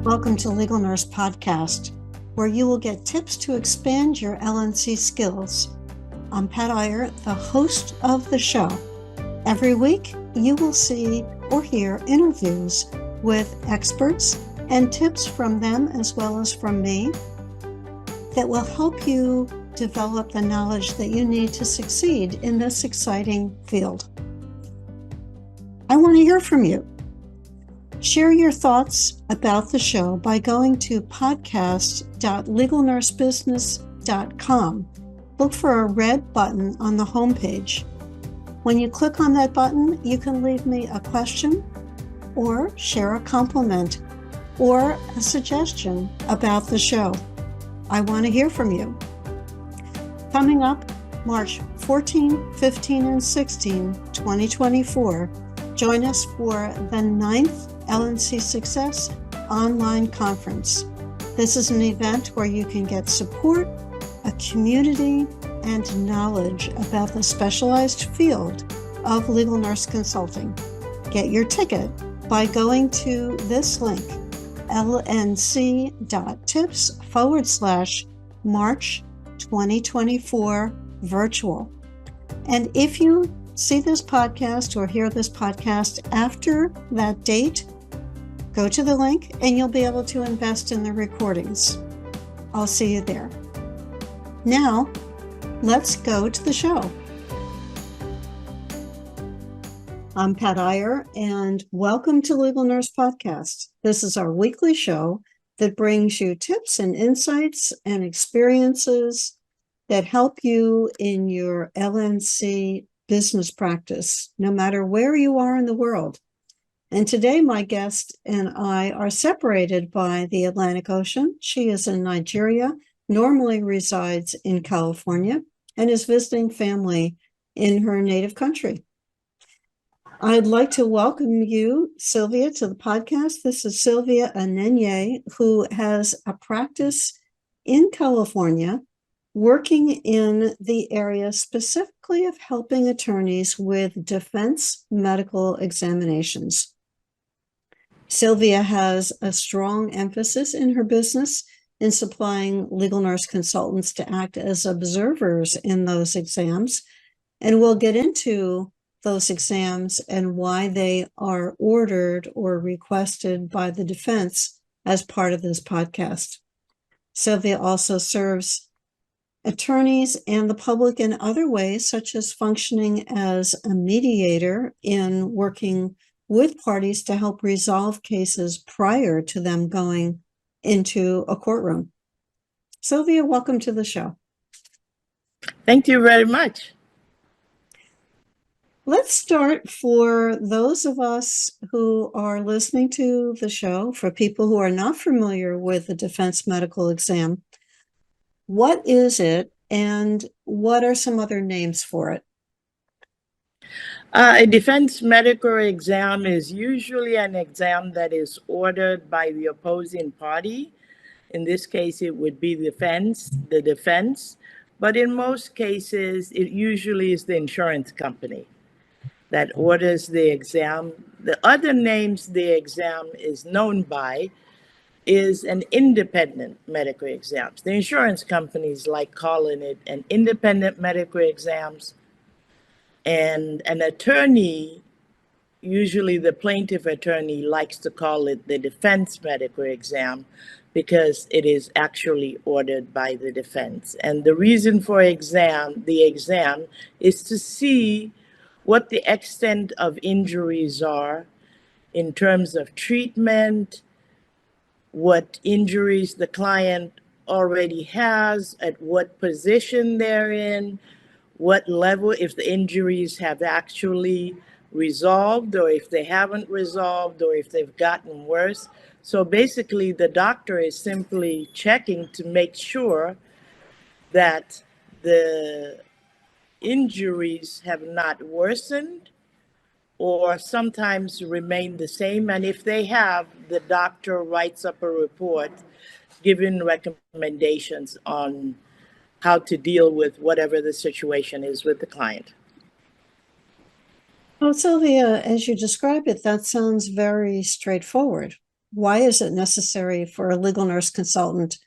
Welcome to Legal Nurse Podcast, where you will get tips to expand your LNC skills. I'm Pat Iyer, the host of the show. Every week, you will see or hear interviews with experts and tips from them as well as from me that will help you develop the knowledge that you need to succeed in this exciting field. I want to hear from you. Share your thoughts about the show by going to podcast.legalnursebusiness.com. Look for a red button on the homepage. When you click on that button, you can leave me a question or share a compliment or a suggestion about the show. I want to hear from you. Coming up March 14, 15, and 16, 2024, join us for the 9th LNC Success Online Conference. This is an event where you can get support, a community, and knowledge about the specialized field of legal nurse consulting. Get your ticket by going to this link, lnc.tips/March 2024 virtual. And if you see this podcast or hear this podcast after that date, go to the link and you'll be able to invest in the recordings. I'll see you there. Now, let's go to the show. I'm Pat Iyer, and welcome to Legal Nurse Podcast. This is our weekly show that brings you tips and insights and experiences that help you in your LNC business practice, no matter where you are in the world. And today, my guest and I are separated by the Atlantic Ocean. She is in Nigeria, normally resides in California, and is visiting family in her native country. I'd like to welcome you, Silvia, to the podcast. This is Silvia Aninye, who has a practice in California, working in the area specifically of helping attorneys with defense medical examinations. Silvia has a strong emphasis in her business in supplying legal nurse consultants to act as observers in those exams, and we'll get into those exams and why they are ordered or requested by the defense as part of this podcast. Silvia also serves attorneys and the public in other ways, such as functioning as a mediator in working with parties to help resolve cases prior to them going into a courtroom. Silvia, welcome to the show. Thank you very much. Let's start for those of us who are listening to the show, for people who are not familiar with the defense medical exam. What is it, and what are some other names for it? A defense medical exam is usually an exam that is ordered by the opposing party. In this case, it would be the defense. But in most cases, it usually is the insurance company that orders the exam. The other names the exam is known by is an independent medical exams. The insurance companies like calling it an independent medical exams. And an attorney, usually the plaintiff attorney, likes to call it the defense medical exam because it is actually ordered by the defense. And the reason for the exam is to see what the extent of injuries are in terms of treatment, what injuries the client already has, at what position they're in, what level, if the injuries have actually resolved or if they haven't resolved or if they've gotten worse. So basically, the doctor is simply checking to make sure that the injuries have not worsened or sometimes remain the same. And if they have, the doctor writes up a report giving recommendations on how to deal with whatever the situation is with the client. Well, Silvia, as you describe it, that sounds very straightforward. why is it necessary for a legal nurse consultant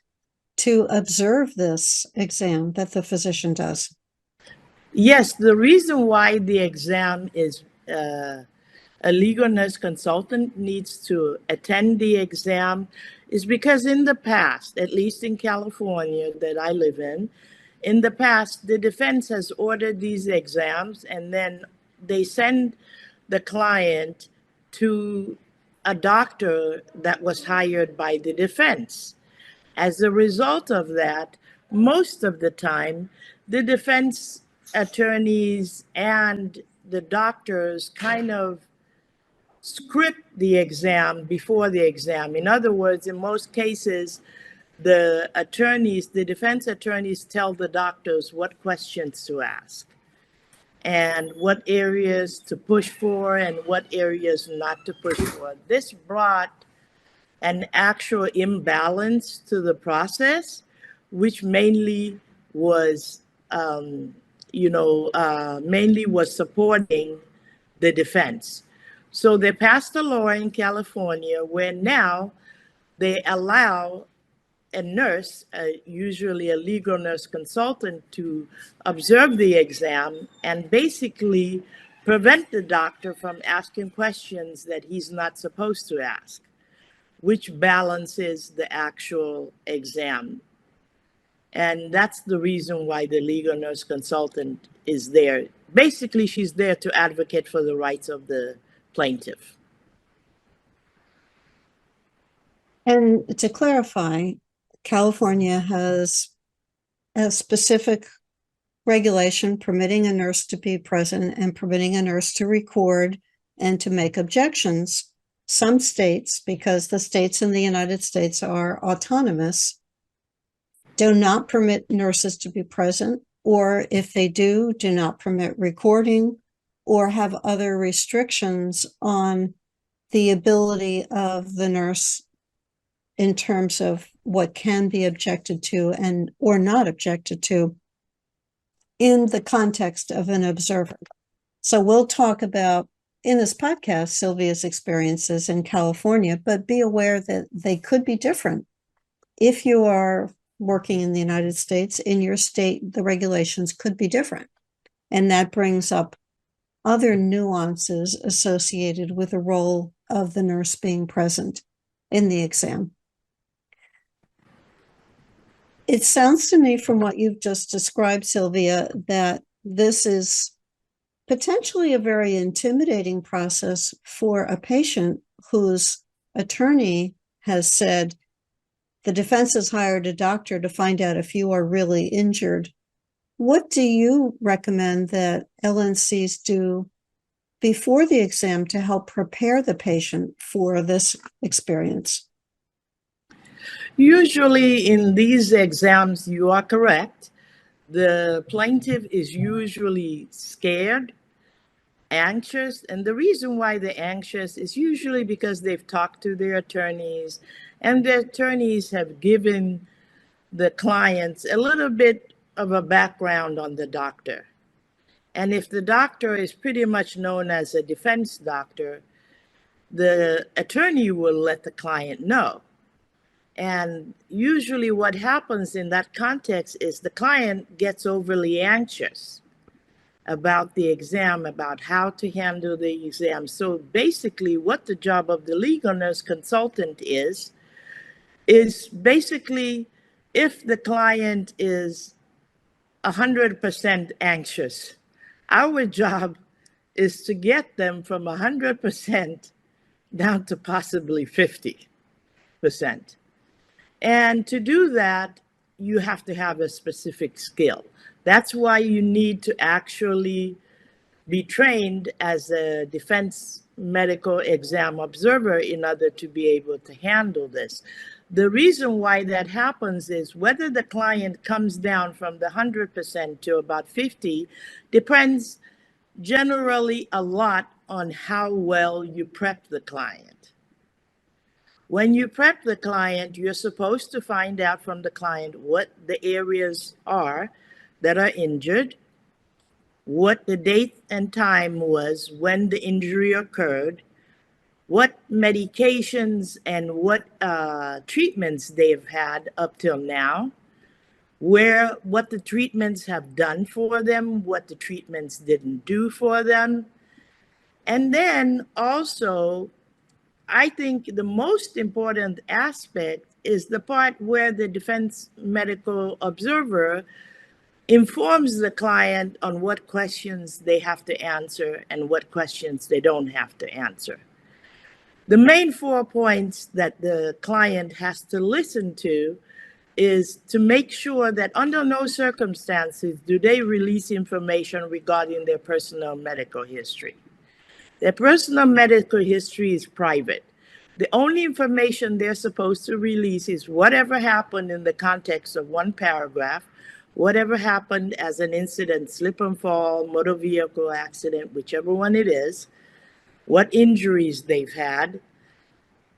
to observe this exam that the physician does? Yes, the reason why the exam is a legal nurse consultant needs to attend the exam is because in the past, at least in California that I live in the past, the defense has ordered these exams and then they send the client to a doctor that was hired by the defense. As a result of that, most of the time, the defense attorneys and the doctors kind of script the exam before the exam. In other words, in most cases, the attorneys, the defense attorneys tell the doctors what questions to ask and what areas to push for and what areas not to push for. This brought an actual imbalance to the process, which mainly was, mainly was supporting the defense. So they passed a law in California where now they allow a nurse, usually a legal nurse consultant, to observe the exam and basically prevent the doctor from asking questions that he's not supposed to ask, which balances the actual exam. And that's the reason why the legal nurse consultant is there. Basically, she's there to advocate for the rights of the plaintiff. And to clarify, California has a specific regulation permitting a nurse to be present and permitting a nurse to record and to make objections. Some states, because the states in the United States are autonomous, do not permit nurses to be present, or if they do not permit recording or have other restrictions on the ability of the nurse in terms of what can be objected to and or not objected to in the context of an observer. So we'll talk about in this podcast Silvia's experiences in California, but be aware that they could be different. If you are working in the United States, in your state, the regulations could be different. And that brings up other nuances associated with the role of the nurse being present in the exam. It sounds to me from what you've just described, Silvia, that this is potentially a very intimidating process for a patient whose attorney has said, the defense has hired a doctor to find out if you are really injured. What do you recommend that LNCs do before the exam to help prepare the patient for this experience? Usually in these exams, you are correct. The plaintiff is usually scared, anxious, and the reason why they're anxious is usually because they've talked to their attorneys and their attorneys have given the clients a little bit of a background on the doctor. And if the doctor is pretty much known as a defense doctor, the attorney will let the client know. And usually what happens in that context is the client gets overly anxious about the exam, about how to handle the exam. So basically what the job of the legal nurse consultant is basically if the client is 100% anxious, our job is to get them from 100% down to possibly 50%. And to do that, you have to have a specific skill. That's why you need to actually be trained as a defense medical exam observer in order to be able to handle this. The reason why that happens is whether the client comes down from the 100% to about 50 depends generally a lot on how well you prep the client. When you prep the client, you're supposed to find out from the client what the areas are that are injured, what the date and time was when the injury occurred, what medications and what treatments they've had up till now, what the treatments have done for them, what the treatments didn't do for them. And then also, I think the most important aspect is the part where the defense medical observer informs the client on what questions they have to answer and what questions they don't have to answer. The main 4 points that the client has to listen to is to make sure that under no circumstances do they release information regarding their personal medical history. Their personal medical history is private. The only information they're supposed to release is whatever happened in the context of one paragraph, whatever happened as an incident, slip and fall, motor vehicle accident, whichever one it is, what injuries they've had.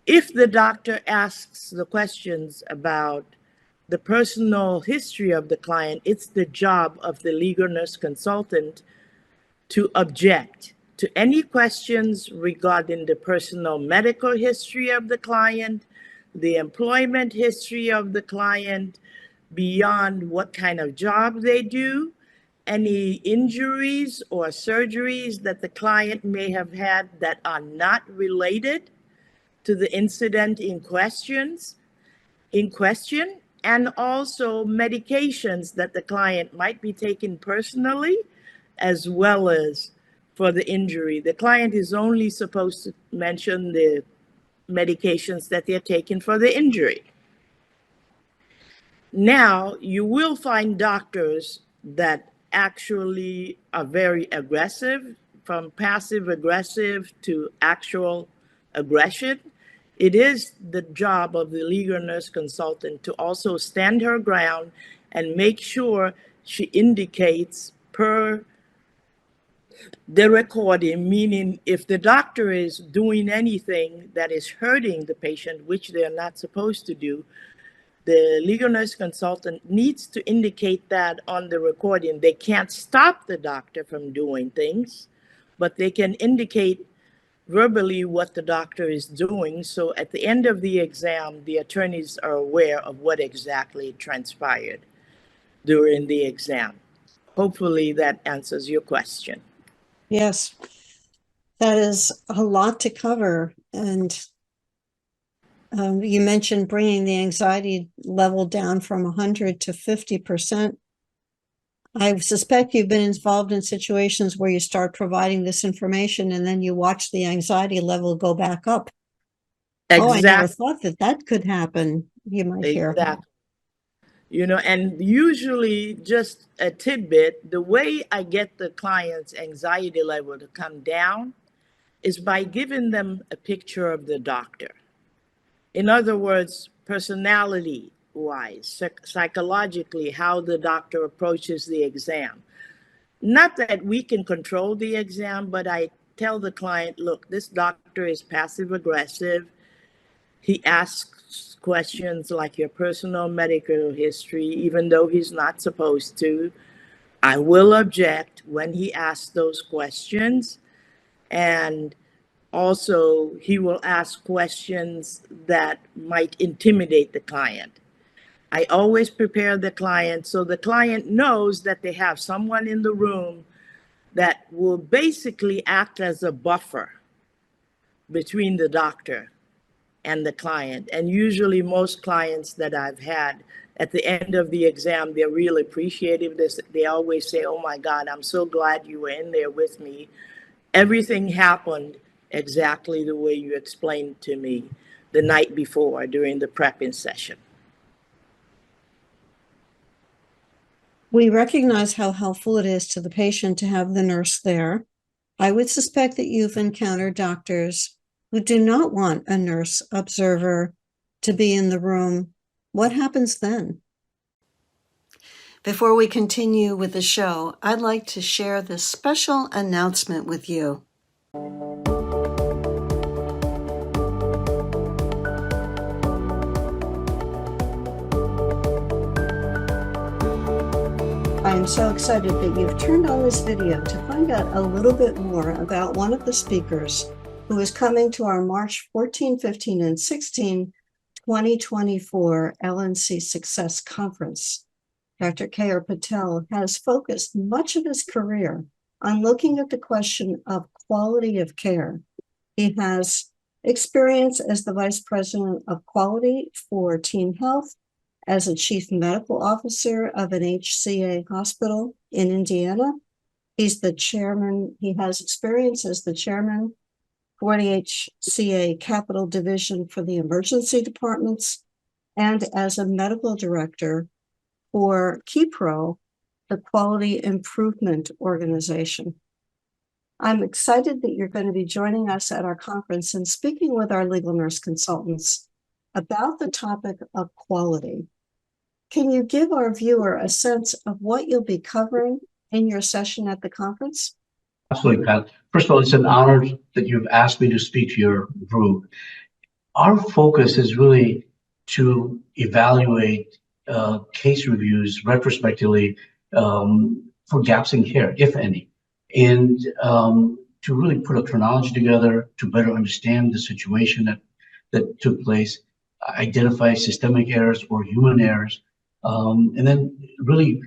If the doctor asks the questions about the personal history of the client, it's the job of the legal nurse consultant to object to any questions regarding the personal medical history of the client, the employment history of the client, beyond what kind of job they do, any injuries or surgeries that the client may have had that are not related to the incident in question, and also medications that the client might be taking personally as well as for the injury. The client is only supposed to mention the medications that they're taking for the injury. Now, you will find doctors that actually are very aggressive, from passive aggressive to actual aggression. It is the job of the legal nurse consultant to also stand her ground and make sure she indicates per the recording, meaning if the doctor is doing anything that is hurting the patient, which they're not supposed to do, the legal nurse consultant needs to indicate that on the recording. They can't stop the doctor from doing things, but they can indicate verbally what the doctor is doing. So at the end of the exam, the attorneys are aware of what exactly transpired during the exam. Hopefully that answers your question. Yes, that is a lot to cover. And you mentioned bringing the anxiety level down from 100 to 50%. I suspect you've been involved in situations where you start providing this information and then you watch the anxiety level go back up. Exactly. Oh, I never thought that could happen, you might hear. Exactly. You know, and usually, just a tidbit, the way I get the client's anxiety level to come down is by giving them a picture of the doctor. In other words, personality-wise, psychologically, how the doctor approaches the exam. Not that we can control the exam, but I tell the client, look, this doctor is passive-aggressive. He asks questions like your personal medical history, even though he's not supposed to. I will object when he asks those questions. And also, he will ask questions that might intimidate the client. I always prepare the client so the client knows that they have someone in the room that will basically act as a buffer between the doctor and the client. And usually most clients that I've had at the end of the exam, they're really appreciative. They always say, oh my God, I'm so glad you were in there with me. Everything happened exactly the way you explained to me the night before during the prepping session. We recognize how helpful it is to the patient to have the nurse there. I would suspect that you've encountered doctors who do not want a nurse observer to be in the room. What happens then? Before we continue with the show, I'd like to share this special announcement with you. I am so excited that you've turned on this video to find out a little bit more about one of the speakers who is coming to our March 14, 15, and 16, 2024 LNC Success Conference. Dr. Iyer Patel has focused much of his career on looking at the question of quality of care. He has experience as the Vice President of Quality for Team Health, as a Chief Medical Officer of an HCA hospital in Indiana. He's the chairman, he has experience as the chairman for the HCA Capital Division for the emergency departments, and as a medical director for KeyPro, the Quality Improvement Organization. I'm excited that you're going to be joining us at our conference and speaking with our legal nurse consultants about the topic of quality. Can you give our viewer a sense of what you'll be covering in your session at the conference? Absolutely, Pat. First of all, it's an honor that you've asked me to speak to your group. Our focus is really to evaluate case reviews retrospectively for gaps in care, if any, and to really put a chronology together to better understand the situation that took place, identify systemic errors or human errors, and then really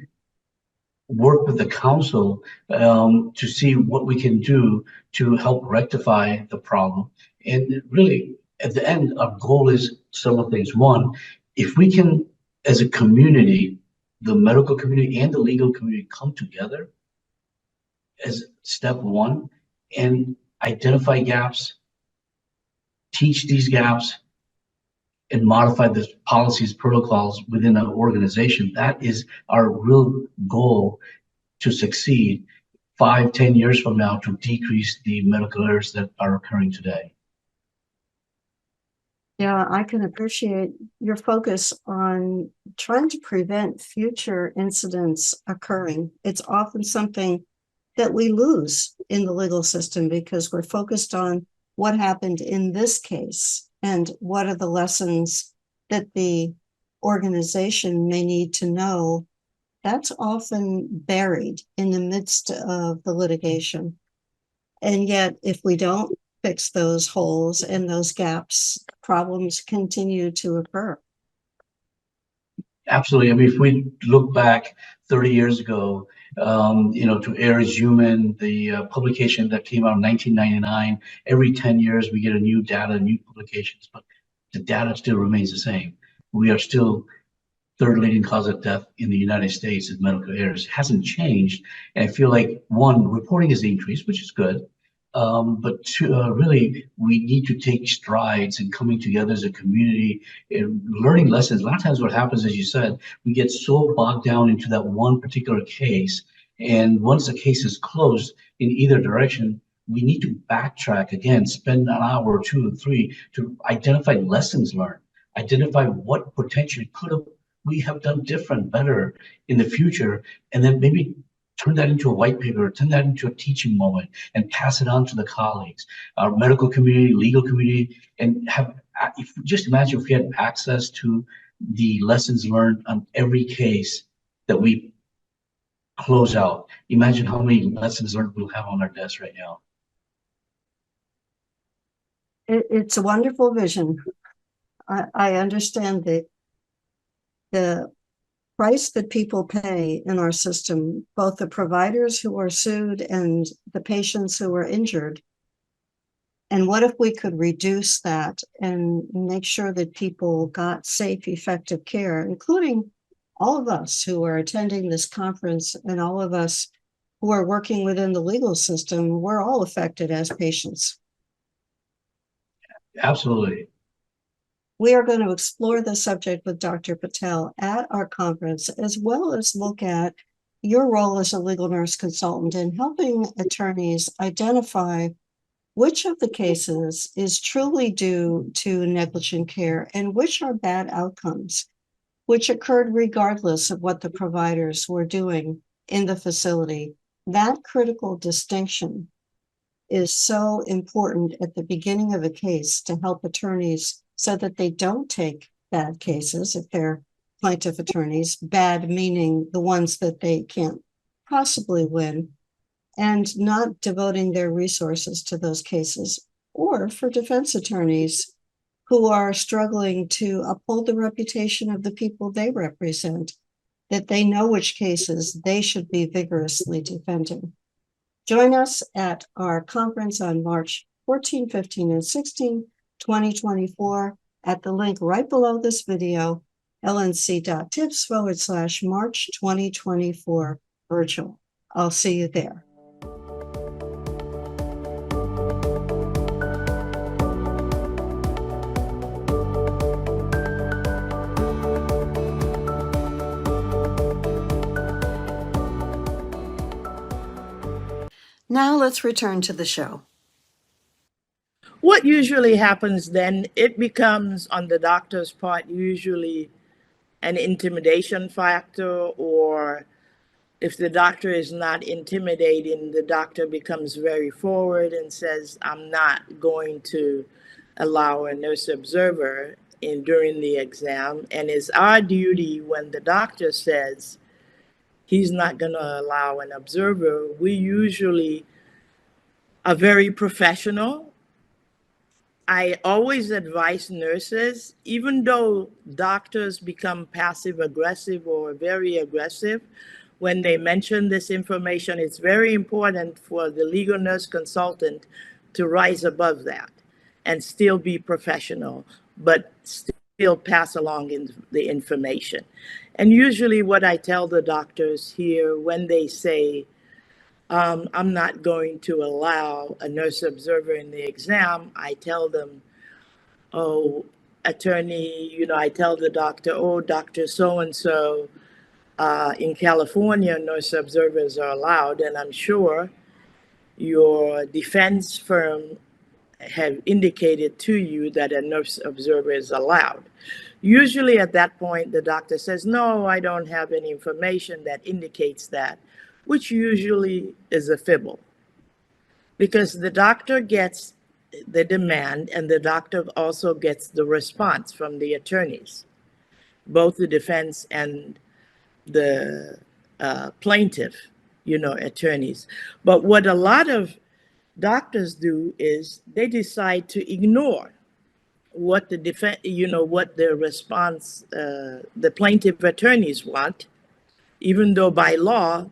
work with the council to see what we can do to help rectify the problem. And really, at the end, our goal is several things. One, if we can, as a community, the medical community and the legal community come together as step one and identify gaps, teach these gaps, and modify the policies, protocols within an organization. That is our real goal to succeed 5-10 years from now, to decrease the medical errors that are occurring today. Yeah, I can appreciate your focus on trying to prevent future incidents occurring. It's often something that we lose in the legal system because we're focused on what happened in this case and what are the lessons that the organization may need to know. That's often buried in the midst of the litigation. And yet, if we don't fix those holes and those gaps, problems continue to occur. Absolutely. I mean, if we look back 30 years ago, to Err is Human, the publication that came out in 1999, every 10 years we get a new data, new publications, but the data still remains the same. We are still third leading cause of death in the United States is medical errors. It hasn't changed. And I feel like, one, reporting has increased, which is good. But two, really, we need to take strides in coming together as a community and learning lessons. A lot of times what happens, as you said, we get so bogged down into that one particular case. And once the case is closed in either direction, we need to backtrack again, spend an hour or 2 or 3 to identify lessons learned, identify what potentially we have done different, better in the future, and then maybe turn that into a white paper, turn that into a teaching moment, and pass it on to the colleagues, our medical community, legal community, and just imagine if we had access to the lessons learned on every case that we close out. Imagine how many lessons learned we'll have on our desk right now. It's a wonderful vision. I understand that the price that people pay in our system, both the providers who are sued and the patients who are injured. And what if we could reduce that and make sure that people got safe, effective care, including all of us who are attending this conference and all of us who are working within the legal system, we're all affected as patients. Absolutely. We are going to explore the subject with Dr. Patel at our conference, as well as look at your role as a legal nurse consultant in helping attorneys identify which of the cases is truly due to negligent care and which are bad outcomes, which occurred regardless of what the providers were doing in the facility. That critical distinction is so important at the beginning of a case to help attorneys so that they don't take bad cases if they're plaintiff attorneys, bad meaning the ones that they can't possibly win, and not devoting their resources to those cases. or for defense attorneys who are struggling to uphold the reputation of the people they represent, that they know which cases they should be vigorously defending. Join us at our conference on March 14, 15, and 16, 2024 at the link right below this video, lnc.tips/March 2024 virtual. I'll see you there. Now let's return to the show. What usually happens then, it becomes on the doctor's part usually an intimidation factor, or if the doctor is not intimidating, the doctor becomes very forward and says, I'm not going to allow a nurse observer during the exam. And it's our duty when the doctor says he's not going to allow an observer, we usually are very professional. I always advise nurses, even though doctors become passive aggressive or very aggressive, when they mention this information, it's very important for the legal nurse consultant to rise above that and still be professional, but still pass along the information. And usually what I tell the doctors here when they say, I'm not going to allow a nurse observer in the exam, I tell them, oh, attorney, I tell the doctor, oh, Dr. So-and-so, in California, nurse observers are allowed, and I'm sure your defense firm have indicated to you that a nurse observer is allowed. Usually at that point, the doctor says, no, I don't have any information that indicates that, which usually is a fibble, because the doctor gets the demand and the doctor also gets the response from the attorneys, both the defense and the plaintiff, attorneys. But what a lot of doctors do is they decide to ignore what the what the response, the plaintiff attorneys want, even though by law,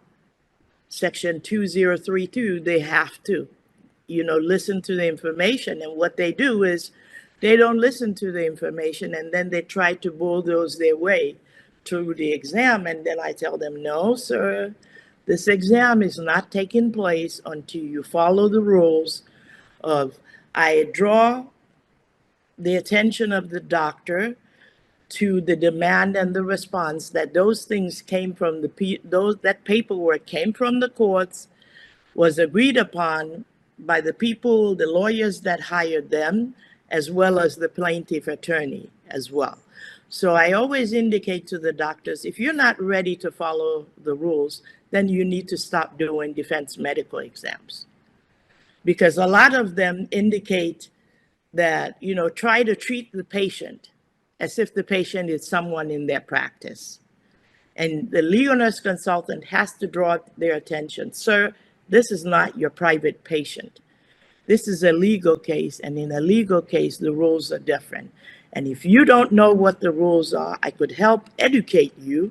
Section 2032, they have to, listen to the information. And what they do is they don't listen to the information, and then they try to bulldoze their way through the exam. And then I tell them, no, sir, this exam is not taking place until you follow the rules of, I draw the attention of the doctor to the demand and the response, that those things came from that paperwork came from the courts, was agreed upon by the people, the lawyers that hired them, as well as the plaintiff attorney as well. So I always indicate to the doctors, if you're not ready to follow the rules, then you need to stop doing defense medical exams. Because a lot of them indicate that, try to treat the patient as if the patient is someone in their practice. And the legal nurse consultant has to draw their attention. Sir, this is not your private patient. This is a legal case, and in a legal case, the rules are different. And if you don't know what the rules are, I could help educate you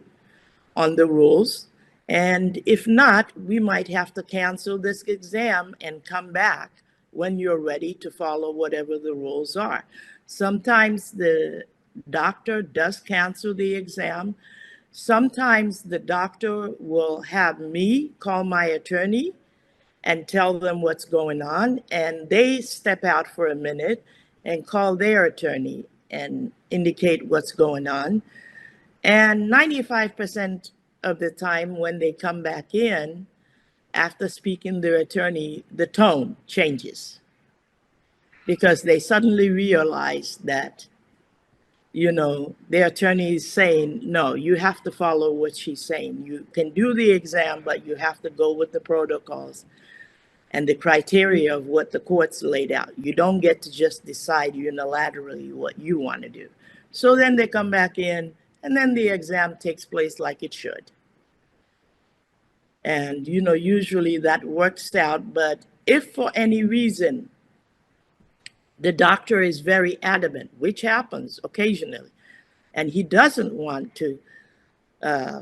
on the rules. And if not, we might have to cancel this exam and come back when you're ready to follow whatever the rules are. Sometimes the doctor does cancel the exam. Sometimes the doctor will have me call my attorney and tell them what's going on, and they step out for a minute and call their attorney and indicate what's going on. And 95% of the time when they come back in, after speaking to their attorney, the tone changes, because they suddenly realize that, their attorney is saying, no, you have to follow what she's saying. You can do the exam, but you have to go with the protocols and the criteria of what the courts laid out. You don't get to just decide unilaterally what you want to do. So then they come back in, and then the exam takes place like it should. And, usually that works out. But if for any reason The doctor is very adamant, which happens occasionally, and he doesn't want to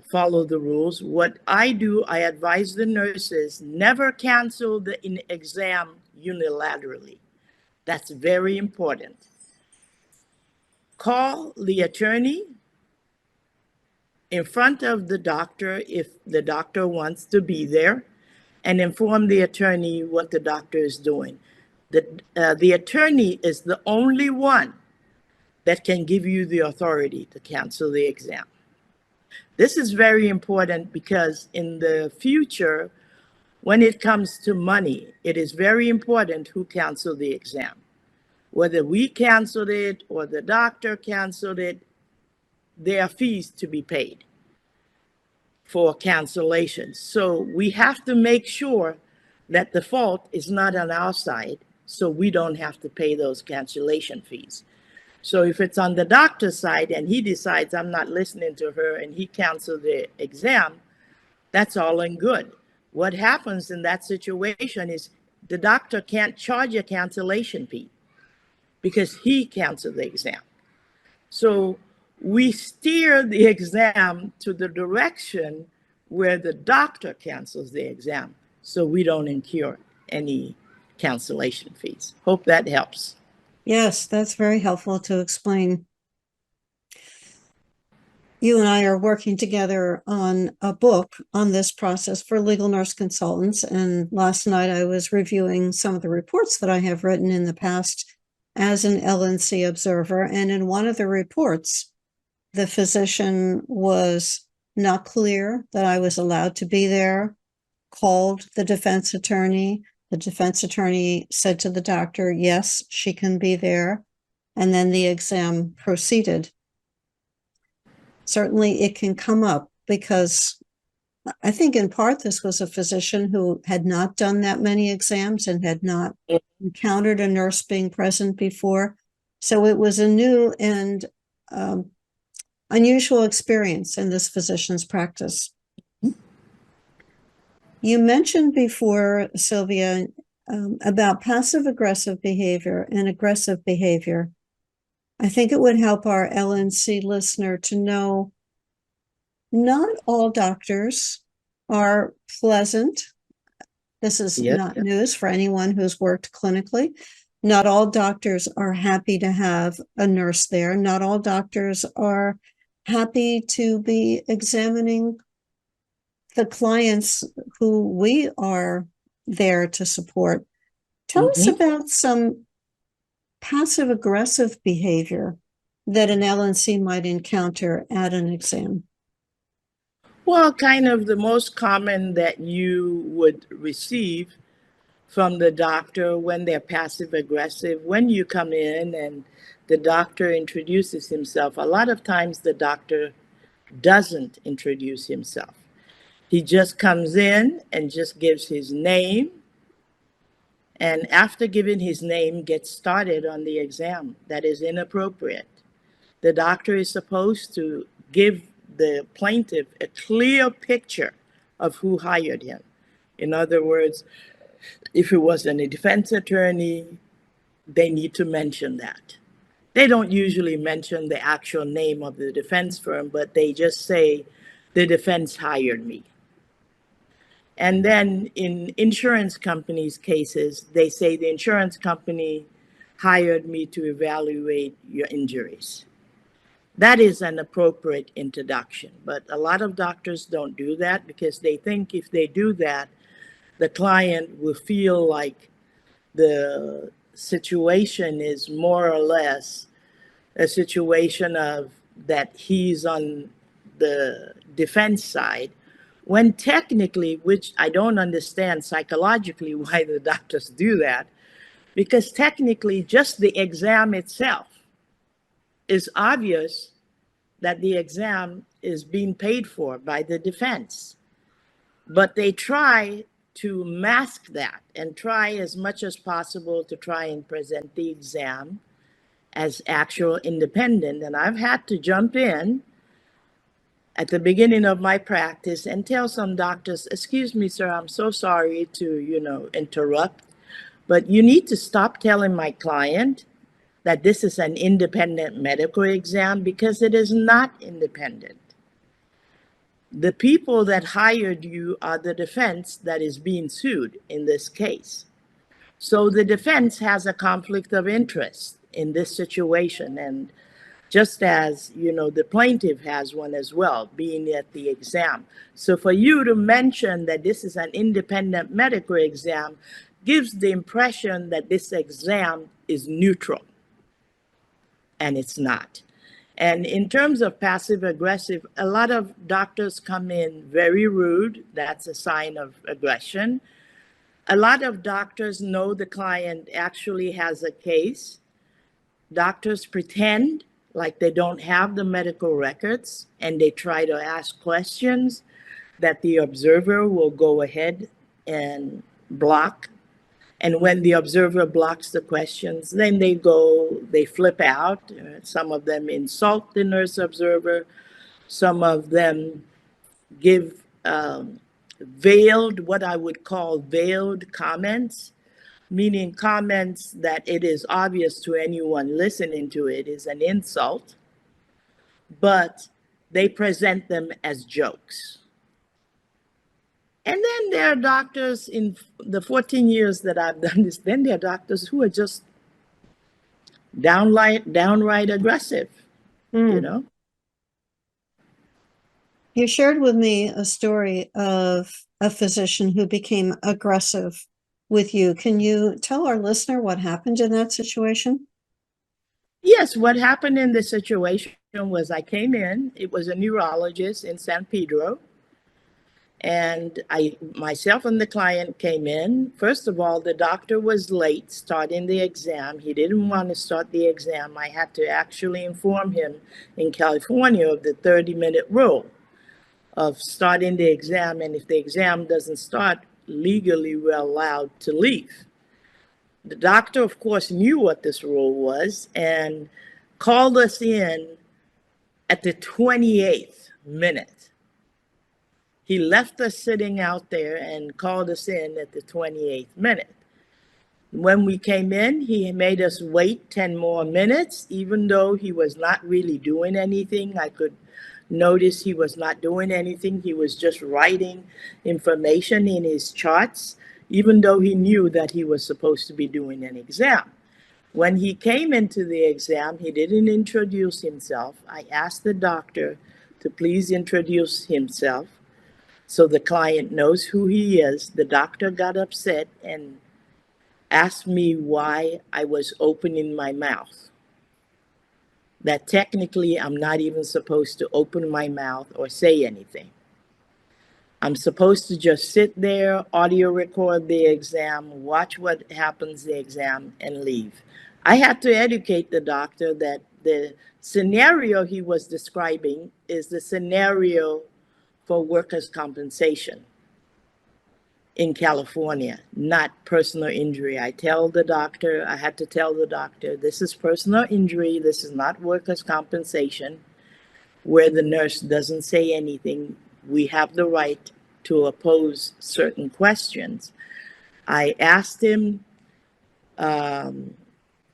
follow the rules. What I do, I advise the nurses never cancel the exam unilaterally. That's very important. Call the attorney in front of the doctor if the doctor wants to be there, and inform the attorney what the doctor is doing. The attorney is the only one that can give you the authority to cancel the exam. This is very important because in the future, when it comes to money, it is very important who canceled the exam. Whether we canceled it or the doctor canceled it, there are fees to be paid for cancellations. So we have to make sure that the fault is not on our side, so we don't have to pay those cancellation fees. So if it's on the doctor's side and he decides I'm not listening to her and he canceled the exam, that's all in good. What happens in that situation is the doctor can't charge a cancellation fee because he canceled the exam. So we steer the exam to the direction where the doctor cancels the exam, so we don't incur any cancellation fees. Hope that helps. Yes, that's very helpful to explain. You and I are working together on a book on this process for legal nurse consultants. And last night I was reviewing some of the reports that I have written in the past as an LNC observer. And in one of the reports, the physician was not clear that I was allowed to be there, called the defense attorney. The defense attorney said to the doctor, yes, she can be there. And then the exam proceeded. Certainly it can come up because I think in part this was a physician who had not done that many exams and had not encountered a nurse being present before. So it was a new and unusual experience in this physician's practice. You mentioned before, Silvia, about passive-aggressive behavior and aggressive behavior. I think it would help our LNC listener to know not all doctors are pleasant. This is not news for anyone who's worked clinically. Not all doctors are happy to have a nurse there. Not all doctors are happy to be examining the clients who we are there to support. Tell us about some passive-aggressive behavior that an LNC might encounter at an exam. Well, kind of the most common that you would receive from the doctor when they're passive-aggressive, when you come in and the doctor introduces himself, a lot of times the doctor doesn't introduce himself. He just comes in and just gives his name, and after giving his name, gets started on the exam. That is inappropriate. The doctor is supposed to give the plaintiff a clear picture of who hired him. In other words, if it was a defense attorney, they need to mention that. They don't usually mention the actual name of the defense firm, but they just say, the defense hired me. And then in insurance companies' cases, they say the insurance company hired me to evaluate your injuries. That is an appropriate introduction, but a lot of doctors don't do that because they think if they do that, the client will feel like the situation is more or less a situation of that he's on the defense side, when technically, which I don't understand psychologically why the doctors do that, because technically just the exam itself is obvious that the exam is being paid for by the defense. But they try to mask that and try as much as possible to try and present the exam as actual independent. And I've had to jump in at the beginning of my practice and tell some doctors, excuse me, sir, I'm so sorry to, interrupt, But you need to stop telling my client that this is an independent medical exam, because it is not independent. The people that hired you are the defense that is being sued in this case. So the defense has a conflict of interest in this situation. And just as, the plaintiff has one as well, being at the exam. So for you to mention that this is an independent medical exam gives the impression that this exam is neutral, and it's not. And in terms of passive aggressive, a lot of doctors come in very rude. That's a sign of aggression. A lot of doctors know the client actually has a case. Doctors pretend like they don't have the medical records, and they try to ask questions that the observer will go ahead and block. And when the observer blocks the questions, then they flip out. Some of them insult the nurse observer. Some of them give what I would call veiled comments, meaning comments that it is obvious to anyone listening to it is an insult, but they present them as jokes. And then there are doctors, in the 14 years that I've done this, then there are doctors who are just downright aggressive, You shared with me a story of a physician who became aggressive with you. Can you tell our listener what happened in that situation? Yes, what happened in this situation was I came in, it was a neurologist in San Pedro. And myself and the client came in. First of all, the doctor was late starting the exam. He didn't want to start the exam. I had to actually inform him in California of the 30-minute rule of starting the exam. And if the exam doesn't start, legally we're allowed to leave. The doctor, of course, knew what this rule was and called us in at the 28th minute. He left us sitting out there and called us in at the 28th minute. When we came in, he made us wait 10 more minutes, even though he was not really doing anything. I could notice he was not doing anything. He was just writing information in his charts, even though he knew that he was supposed to be doing an exam. When he came into the exam, he didn't introduce himself. I asked the doctor to please introduce himself, so the client knows who he is. The doctor got upset and asked me why I was opening my mouth. That technically I'm not even supposed to open my mouth or say anything. I'm supposed to just sit there, audio record the exam, watch what happens in the exam, and leave. I had to educate the doctor that the scenario he was describing is the scenario for workers' compensation in California, not personal injury. I had to tell the doctor, this is personal injury, this is not workers' compensation, where the nurse doesn't say anything. We have the right to oppose certain questions. I asked him,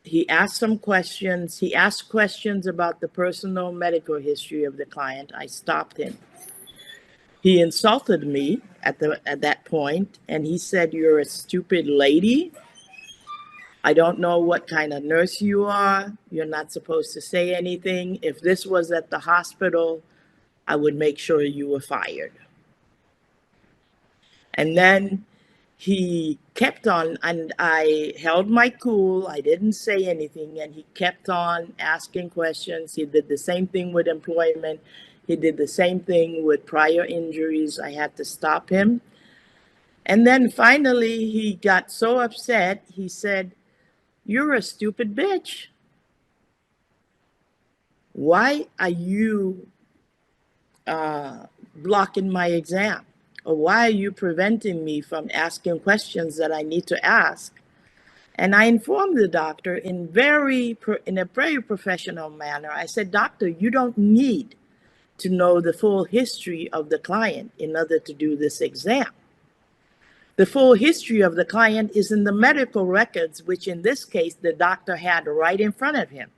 he asked some questions. He asked questions about the personal medical history of the client. I stopped him. He insulted me at that point, and he said, "You're a stupid lady. I don't know what kind of nurse you are. You're not supposed to say anything. If this was at the hospital, I would make sure you were fired." And then he kept on, and I held my cool. I didn't say anything, and he kept on asking questions. He did the same thing with employment. He did the same thing with prior injuries. I had to stop him. And then finally, he got so upset, he said, "You're a stupid bitch. Why are you blocking my exam? Or why are you preventing me from asking questions that I need to ask?" And I informed the doctor in a very professional manner. I said, "Doctor, you don't need to know the full history of the client in order to do this exam. The full history of the client is in the medical records, which in this case, the doctor had right in front of him.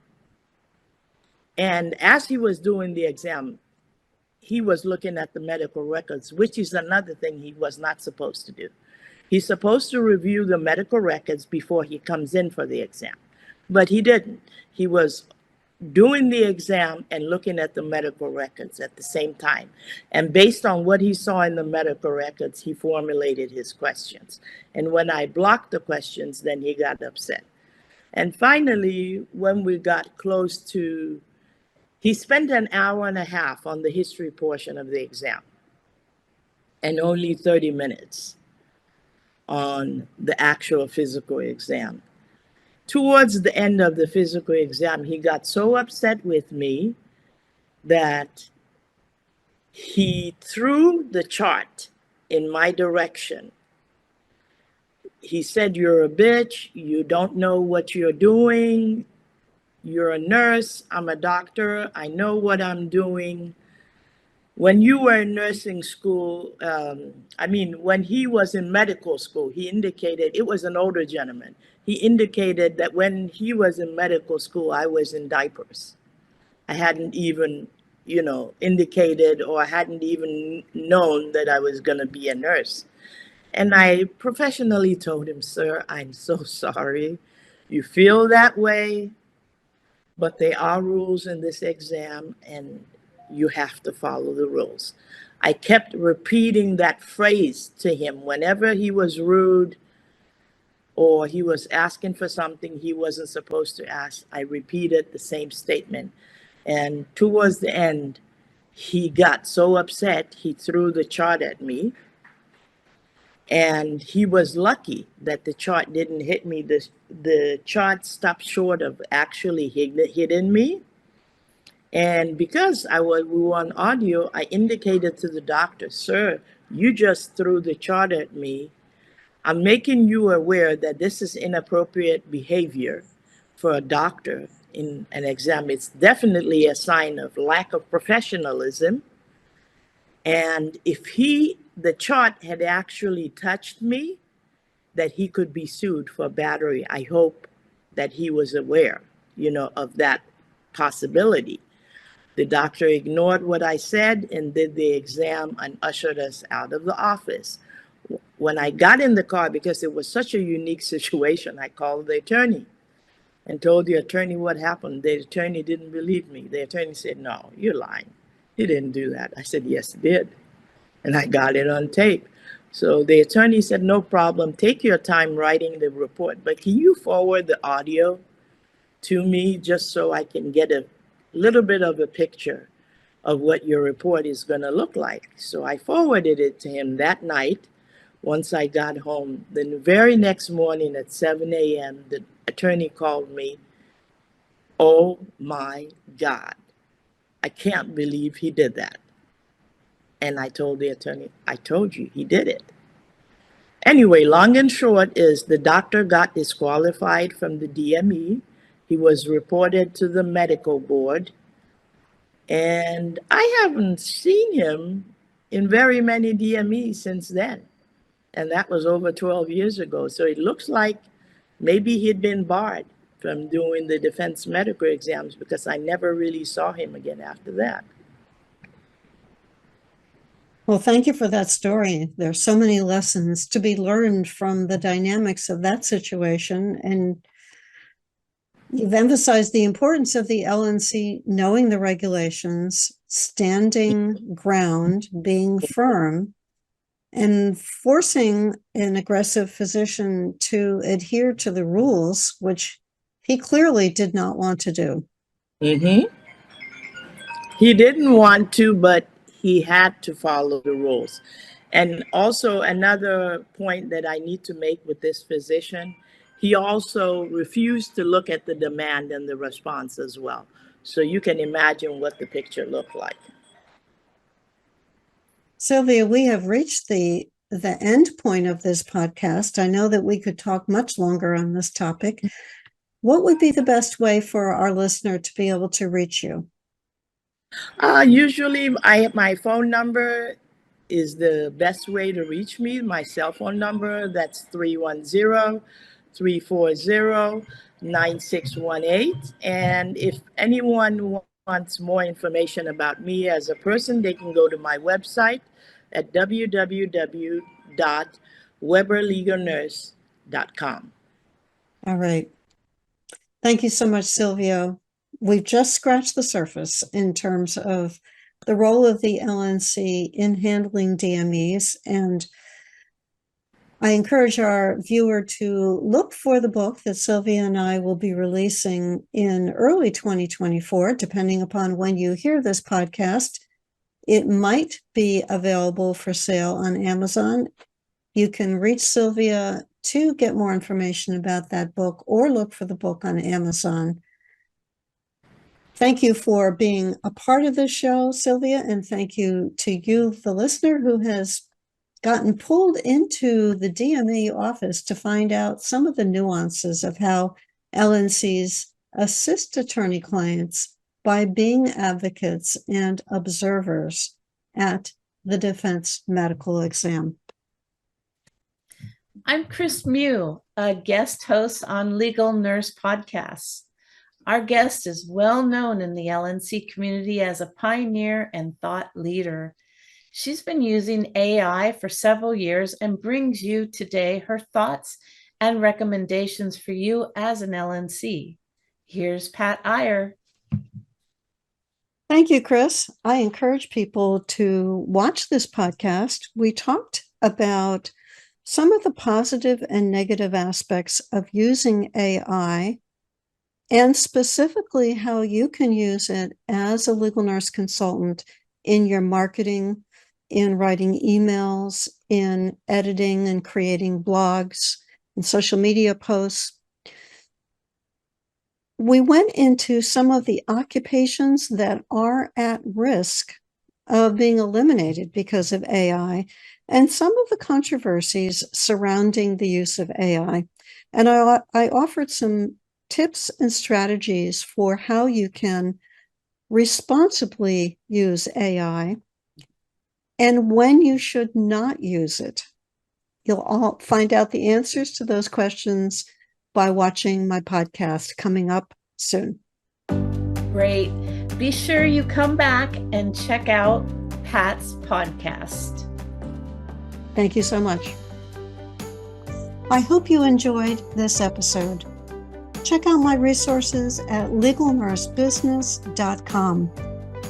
And as he was doing the exam, he was looking at the medical records, which is another thing he was not supposed to do. He's supposed to review the medical records before he comes in for the exam, but he didn't. He was doing the exam and looking at the medical records at the same time. And based on what he saw in the medical records, he formulated his questions. And when I blocked the questions, then he got upset. And finally, when we got close to, he spent an hour and a half on the history portion of the exam and only 30 minutes on the actual physical exam. Towards the end of the physical exam, he got so upset with me that he threw the chart in my direction. He said, "You're a bitch, you don't know what you're doing, you're a nurse, I'm a doctor, I know what I'm doing." When you were in nursing school, when he was in medical school, he indicated, it was an older gentleman, he indicated that when he was in medical school, I was in diapers. I hadn't even, indicated, or hadn't even known that I was going to be a nurse. And I professionally told him, "Sir, I'm so sorry you feel that way, but there are rules in this exam and you have to follow the rules." I kept repeating that phrase to him whenever he was rude or he was asking for something he wasn't supposed to ask. I repeated the same statement. And towards the end, he got so upset, he threw the chart at me. And he was lucky that the chart didn't hit me. The chart stopped short of actually hitting me. And because we were on audio, I indicated to the doctor, "Sir, you just threw the chart at me. I'm making you aware that this is inappropriate behavior for a doctor in an exam. It's definitely a sign of lack of professionalism. And if the chart had actually touched me, that he could be sued for battery. I hope that he was aware, of that possibility." The doctor ignored what I said and did the exam and ushered us out of the office. When I got in the car, because it was such a unique situation, I called the attorney and told the attorney what happened. The attorney didn't believe me. The attorney said, "No, you're lying. He didn't do that." I said, "Yes, he did." And I got it on tape. So the attorney said, "No problem. Take your time writing the report, but can you forward the audio to me just so I can get a little bit of a picture of what your report is going to look like?" So I forwarded it to him that night. Once I got home, the very next morning at 7 a.m., the attorney called me. "Oh my God, I can't believe he did that." And I told the attorney, "I told you he did it." Anyway, long and short is the doctor got disqualified from the DME. He was reported to the medical board. And I haven't seen him in very many DMEs since then. And that was over 12 years ago. So it looks like maybe he'd been barred from doing the defense medical exams, because I never really saw him again after that. Well, thank you for that story. There's so many lessons to be learned from the dynamics of that situation. And you've emphasized the importance of the LNC knowing the regulations, standing ground, being firm, and forcing an aggressive physician to adhere to the rules, which he clearly did not want to do. Mm-hmm. He didn't want to, but he had to follow the rules. And also another point that I need to make with this physician, he also refused to look at the demand and the response as well. So you can imagine what the picture looked like. Silvia, we have reached the end point of this podcast. I know that we could talk much longer on this topic. What would be the best way for our listener to be able to reach you? Usually my phone number is the best way to reach me. My cell phone number, that's 310-340-9618. And if anyone wants more information about me as a person, they can go to my website at www.weberlegalnurse.com. All right. Thank you so much, Silvia. We've just scratched the surface in terms of the role of the LNC in handling DMEs, and I encourage our viewer to look for the book that Silvia and I will be releasing in early 2024, depending upon when you hear this podcast. It might be available for sale on Amazon. You can reach Silvia to get more information about that book or look for the book on Amazon. Thank you for being a part of this show, Silvia, and thank you to you, the listener, who has gotten pulled into the DME office to find out some of the nuances of how LNCs assist attorney clients by being advocates and observers at the defense medical exam. I'm Chris Mew, a guest host on Legal Nurse Podcasts. Our guest is well known in the LNC community as a pioneer and thought leader. She's been using AI for several years and brings you today her thoughts and recommendations for you as an LNC. Here's Pat Iyer. Thank you, Chris. I encourage people to watch this podcast. We talked about some of the positive and negative aspects of using AI, and specifically how you can use it as a legal nurse consultant in your marketing, in writing emails, in editing and creating blogs, and social media posts. We went into some of the occupations that are at risk of being eliminated because of AI, and some of the controversies surrounding the use of AI. And I offered some tips and strategies for how you can responsibly use AI and when you should not use it. You'll all find out the answers to those questions by watching my podcast coming up soon. Great. Be sure you come back and check out Pat's podcast. Thank you so much. I hope you enjoyed this episode. Check out my resources at legalnursebusiness.com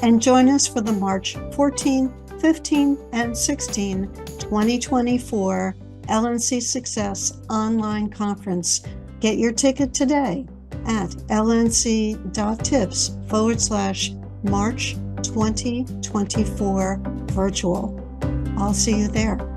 and join us for the March 14, 15, and 16, 2024 LNC Success Online Conference. Get your ticket today at lnc.tips/March 2024 virtual. I'll see you there.